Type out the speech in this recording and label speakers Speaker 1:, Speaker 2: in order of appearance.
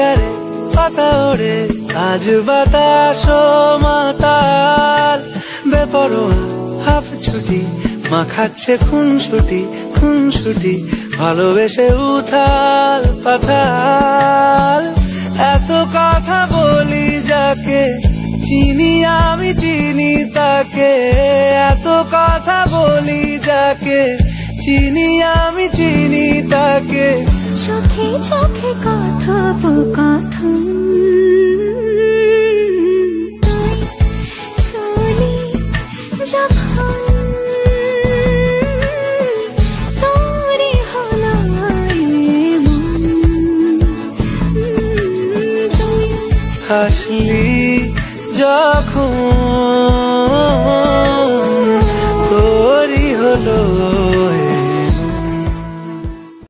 Speaker 1: ইশারে পাতা ওড়ে, আজ বাতাস মাতাল, বেপরোয়া হাফ ছুটি, মাখাচ্ছে খুনসুটি খুনসুটি, ভালোবেসে উথাল পাথাল। এত কথা বলি যাকে চিনি আমি চিনি তাকে, এত কথা বলি যাকে চিনি আমি চিনি তাকে,
Speaker 2: চোখে চোখে কথোপকথন, তুই চলি যখন তোরে হলো মন, তুই
Speaker 1: হাসলি যখন তোরই হলো